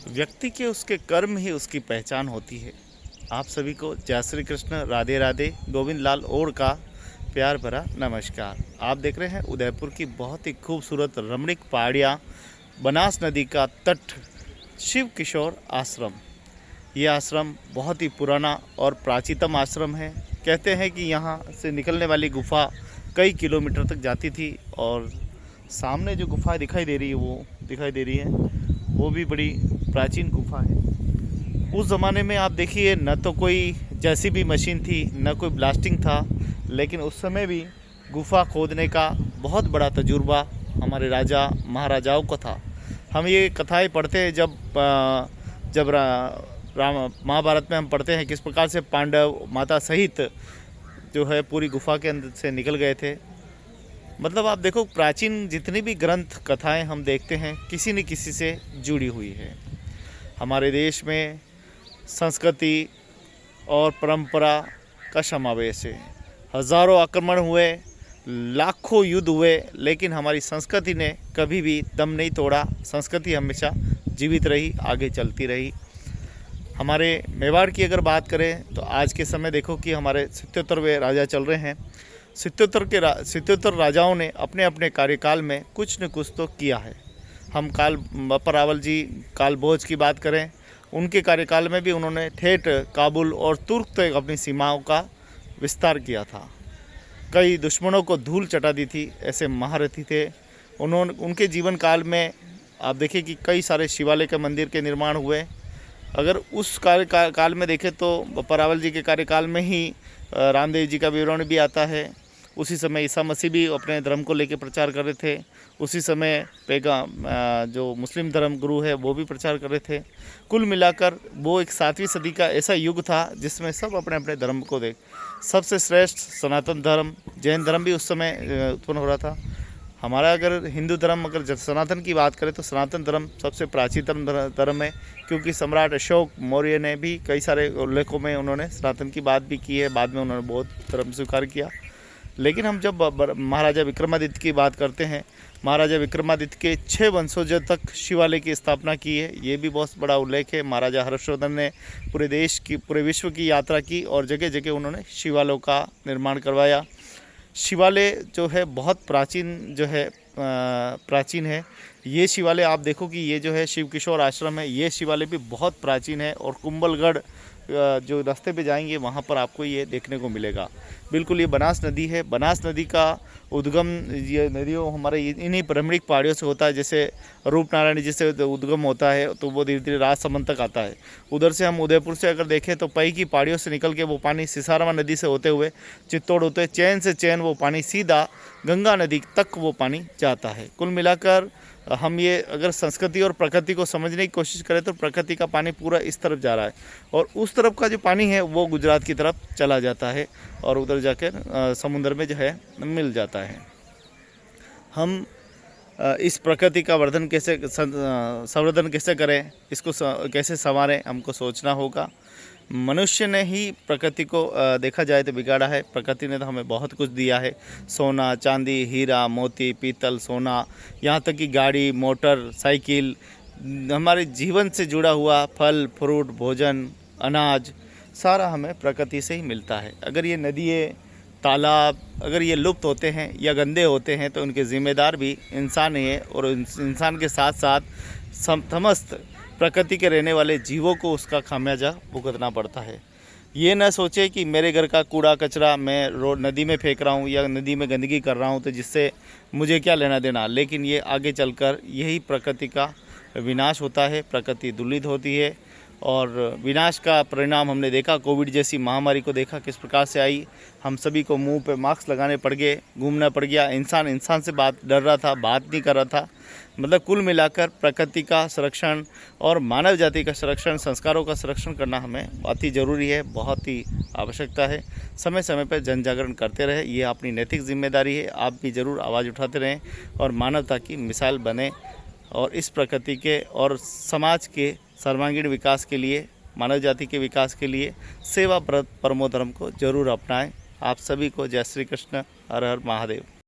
व्यक्ति के उसके कर्म ही उसकी पहचान होती है। आप सभी को जय श्री कृष्ण, राधे राधे, गोविंद लाल ओढ़ का प्यार भरा नमस्कार। आप देख रहे हैं उदयपुर की बहुत ही खूबसूरत रमणीक पहाड़ियाँ, बनास नदी का तट, शिव किशोर आश्रम। ये आश्रम बहुत ही पुराना और प्राचीनतम आश्रम है। कहते हैं कि यहाँ से निकलने वाली गुफा कई किलोमीटर तक जाती थी और सामने जो गुफा दिखाई दे रही है वो भी बड़ी प्राचीन गुफा है। उस ज़माने में आप देखिए, न तो कोई जेसीबी मशीन थी, न कोई ब्लास्टिंग था, लेकिन उस समय भी गुफा खोदने का बहुत बड़ा तजुर्बा हमारे राजा महाराजाओं का था। हम ये कथाएं पढ़ते हैं जब राम महाभारत में हम पढ़ते हैं किस प्रकार से पांडव माता सहित जो है पूरी गुफा के अंदर से निकल गए थे। मतलब आप देखो, प्राचीन जितनी भी ग्रंथ कथाएं हम देखते हैं किसी न किसी से जुड़ी हुई है। हमारे देश में संस्कृति और परंपरा का समावेश है। हज़ारों आक्रमण हुए, लाखों युद्ध हुए, लेकिन हमारी संस्कृति ने कभी भी दम नहीं तोड़ा। संस्कृति हमेशा जीवित रही, आगे चलती रही। हमारे मेवाड़ की अगर बात करें तो आज के समय देखो कि हमारे 77वें राजा चल रहे हैं। 77 राजाओं ने अपने अपने कार्यकाल में कुछ न कुछ तो किया है। हम परावल जी काल भोज की बात करें, उनके कार्यकाल में भी उन्होंने ठेठ काबुल और तुर्क तक अपनी सीमाओं का विस्तार किया था। कई दुश्मनों को धूल चटा दी थी, ऐसे महारथी थे। उनके जीवन काल में आप देखिए कि कई सारे शिवालय के मंदिर के निर्माण हुए। अगर उस काल में देखें तो परावल जी के कार्यकाल में ही रामदेव जी का विवरण भी आता है। उसी समय ईसा मसीह भी अपने धर्म को लेकर प्रचार कर रहे थे। उसी समय जो मुस्लिम धर्म गुरु है वो भी प्रचार कर रहे थे। कुल मिलाकर वो एक 7वीं सदी का ऐसा युग था जिसमें सब अपने अपने धर्म को सबसे श्रेष्ठ सनातन धर्म, जैन धर्म भी उस समय उत्पन्न हो रहा था। हमारा अगर हिंदू धर्म, अगर सनातन की बात करें तो सनातन धर्म सबसे प्राचीनतम धर्म है, क्योंकि सम्राट अशोक मौर्य ने भी कई सारे उल्लेखों में उन्होंने सनातन की बात भी की है। बाद में उन्होंने बौद्ध धर्म स्वीकार किया। लेकिन हम जब महाराजा विक्रमादित्य की बात करते हैं, महाराजा विक्रमादित्य के 6 वंशजों तक शिवालय की स्थापना की है, ये भी बहुत बड़ा उल्लेख है। महाराजा हर्षवर्धन ने पूरे विश्व की यात्रा की और जगह जगह उन्होंने शिवालयों का निर्माण करवाया। शिवालय जो है बहुत प्राचीन है। ये शिवालय आप देखो कि ये जो है शिव किशोर आश्रम है, ये शिवालय भी बहुत प्राचीन है और कुंभलगढ़ जो रास्ते पे जाएंगे वहाँ पर आपको ये देखने को मिलेगा। बिल्कुल ये बनास नदी है। बनास नदी का उद्गम, ये नदियों हमारे इन्हीं रमणीक पहाड़ियों से होता है। जैसे रूपनारायण जी से उद्गम होता है तो वो धीरे धीरे राजसमंद तक आता है। उधर से हम उदयपुर से अगर देखें तो पई की पहाड़ियों से निकल के वो पानी सिसारवा नदी से होते हुए चित्तौड़ होते चैन से चैन वो पानी सीधा गंगा नदी तक वो पानी जाता है। कुल मिलाकर हम ये अगर संस्कृति और प्रकृति को समझने की कोशिश करें तो प्रकृति का पानी पूरा इस तरफ जा रहा है और उस तरफ का जो पानी है वो गुजरात की तरफ चला जाता है और उधर जाकर समुद्र में जो है मिल जाता है। हम इस प्रकृति का संवर्धन कैसे करें, इसको कैसे संवारें, हमको सोचना होगा। मनुष्य ने ही प्रकृति को देखा जाए तो बिगाड़ा है। प्रकृति ने तो हमें बहुत कुछ दिया है, सोना चांदी, हीरा मोती, पीतल, सोना, यहाँ तक कि गाड़ी मोटर साइकिल, हमारे जीवन से जुड़ा हुआ फल फ्रूट, भोजन, अनाज, सारा हमें प्रकृति से ही मिलता है। अगर ये नदियाँ तालाब अगर ये लुप्त होते हैं या गंदे होते हैं तो उनके ज़िम्मेदार भी इंसान ही है और इंसान के साथ साथ समस्त प्रकृति के रहने वाले जीवों को उसका खामियाजा भुगतना पड़ता है। ये न सोचे कि मेरे घर का कूड़ा कचरा मैं नदी में फेंक रहा हूँ या नदी में गंदगी कर रहा हूँ तो जिससे मुझे क्या लेना देना, लेकिन ये आगे चलकर यही प्रकृति का विनाश होता है। प्रकृति दुलित होती है और विनाश का परिणाम हमने देखा। कोविड जैसी महामारी को देखा किस प्रकार से आई। हम सभी को मुंह पे मास्क लगाने पड़ गए, घूमना पड़ गया। इंसान से डर रहा था, बात नहीं कर रहा था। मतलब कुल मिलाकर प्रकृति का संरक्षण और मानव जाति का संरक्षण, संस्कारों का संरक्षण करना हमें बहुत ही ज़रूरी है, बहुत ही आवश्यकता है। समय समय पर जन जागरण करते रहे, ये अपनी नैतिक जिम्मेदारी है। आप भी ज़रूर आवाज़ उठाते रहें और मानवता की मिसाल बने और इस प्रकृति के और समाज के सर्वांगीण विकास के लिए, मानव जाति के विकास के लिए सेवा परमो धर्म को जरूर अपनाएं। आप सभी को जय श्री कृष्ण, हर हर महादेव।